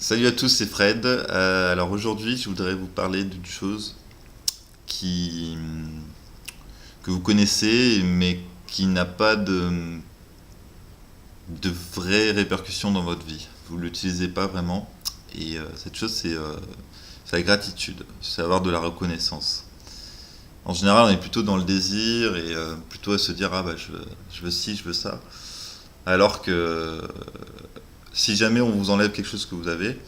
Salut à tous, c'est Fred. Alors aujourd'hui, je voudrais vous parler d'une chose qui, que vous connaissez, mais qui n'a pas de vraies répercussions dans votre vie. Vous ne l'utilisez pas vraiment. Et cette chose, c'est la gratitude, c'est avoir de la reconnaissance. En général, on est plutôt dans le désir et plutôt à se dire ah bah je veux ci, je veux ça. Alors que si jamais on vous enlève quelque chose que vous avez, ça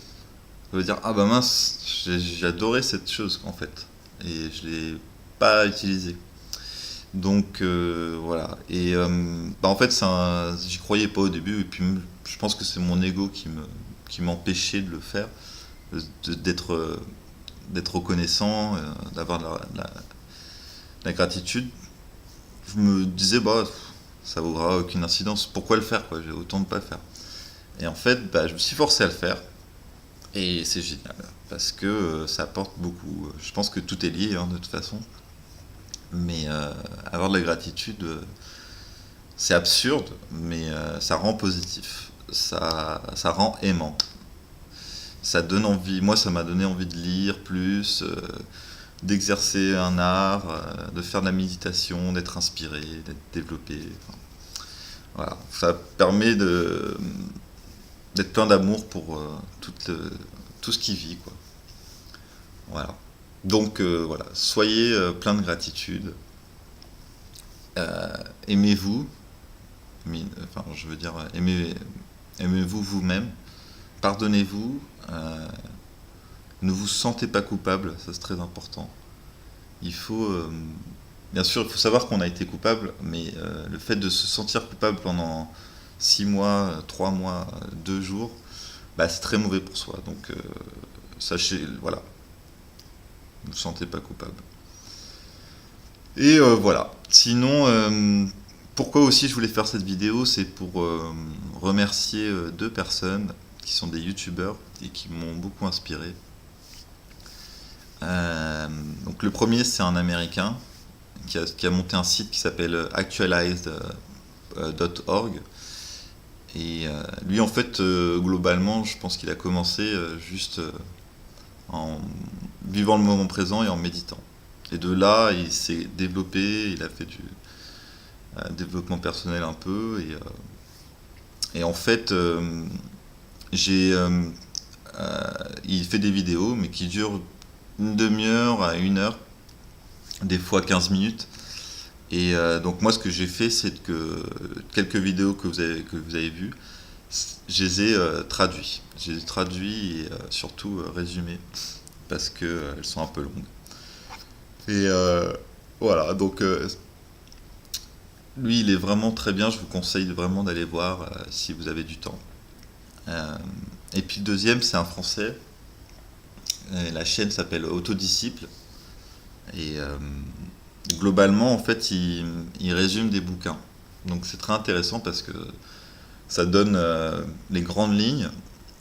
veut dire ah bah mince, j'ai adoré cette chose en fait et je l'ai pas utilisée. Donc voilà. Et bah, en fait, j'y croyais pas au début et puis je pense que c'est mon ego qui m'empêchait de le faire, d'être d'être reconnaissant, d'avoir la gratitude. Je me disais bah ça vaudra aucune incidence. Pourquoi le faire quoi? J'ai autant de pas le faire. Et en fait, bah, je me suis forcé à le faire. Et c'est génial, parce que ça apporte beaucoup. Je pense que tout est lié, hein, de toute façon. Mais avoir de la gratitude, c'est absurde, mais ça rend positif. Ça rend aimant. Ça donne envie. Moi, ça m'a donné envie de lire plus, d'exercer un art, de faire de la méditation, d'être inspiré, d'être développé. Enfin, voilà. Ça permet d'être plein d'amour pour tout ce qui vit, quoi. Voilà. Donc voilà, soyez plein de gratitude. Aimez-vous, enfin je veux dire aimez-vous vous-même. Pardonnez-vous. Ne vous sentez pas coupable, ça c'est très important. Il faut, bien sûr, il faut savoir qu'on a été coupable, mais le fait de se sentir coupable pendant 6 mois, 3 mois, 2 jours, bah, c'est très mauvais pour soi. Donc sachez, voilà, ne vous sentez pas coupable. Et voilà. Sinon, pourquoi aussi je voulais faire cette vidéo, c'est pour remercier deux personnes qui sont des youtubeurs et qui m'ont beaucoup inspiré. Donc le premier, c'est un Américain qui a monté un site qui s'appelle actualized.org. Et lui, en fait, globalement, je pense qu'il a commencé juste en vivant le moment présent et en méditant. Et de là, il s'est développé, il a fait du développement personnel un peu. Et en fait, il fait des vidéos, mais qui durent une demi-heure à 1 heure, des fois 15 minutes. Et donc moi, ce que j'ai fait, c'est que quelques vidéos que vous avez vues, je les ai traduits. Je les ai traduits et surtout résumés, parce qu'elles sont un peu longues. Et voilà, donc lui, il est vraiment très bien. Je vous conseille vraiment d'aller voir si vous avez du temps. Euh, et puis le deuxième, c'est un Français. Et la chaîne s'appelle Autodisciple. Et globalement, en fait, il résume des bouquins. Donc c'est très intéressant parce que ça donne les grandes lignes,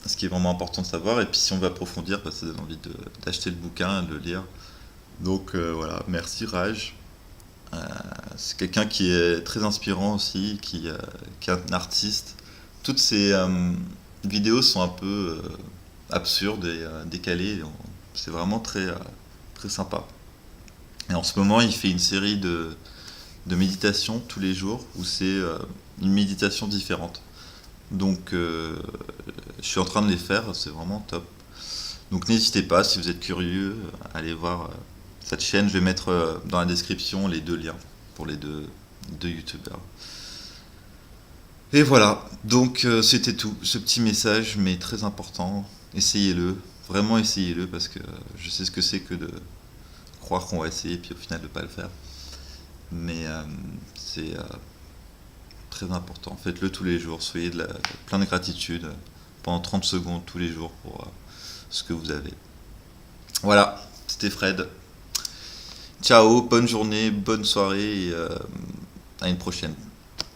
ce qui est vraiment important de savoir. Et puis si on veut approfondir, bah, ça donne envie d'acheter le bouquin et de le lire. Donc voilà, merci Raj. Euh, c'est quelqu'un qui est très inspirant aussi, qui est un artiste. Toutes ces vidéos sont un peu absurdes et décalées. C'est vraiment très sympa. Et en ce moment, il fait une série de méditations tous les jours où c'est une méditation différente. Donc, je suis en train de les faire, c'est vraiment top. Donc, n'hésitez pas, si vous êtes curieux, à aller voir cette chaîne. Je vais mettre dans la description les deux liens pour les deux youtubeurs. Et voilà, donc c'était tout. Ce petit message, mais très important. Essayez-le, vraiment essayez-le, parce que je sais ce que c'est que de croire qu'on va essayer, puis au final de ne pas le faire. Mais c'est très important. Faites-le tous les jours, soyez plein de gratitude pendant 30 secondes tous les jours pour ce que vous avez. Voilà, c'était Fred. Ciao, bonne journée, bonne soirée et à une prochaine.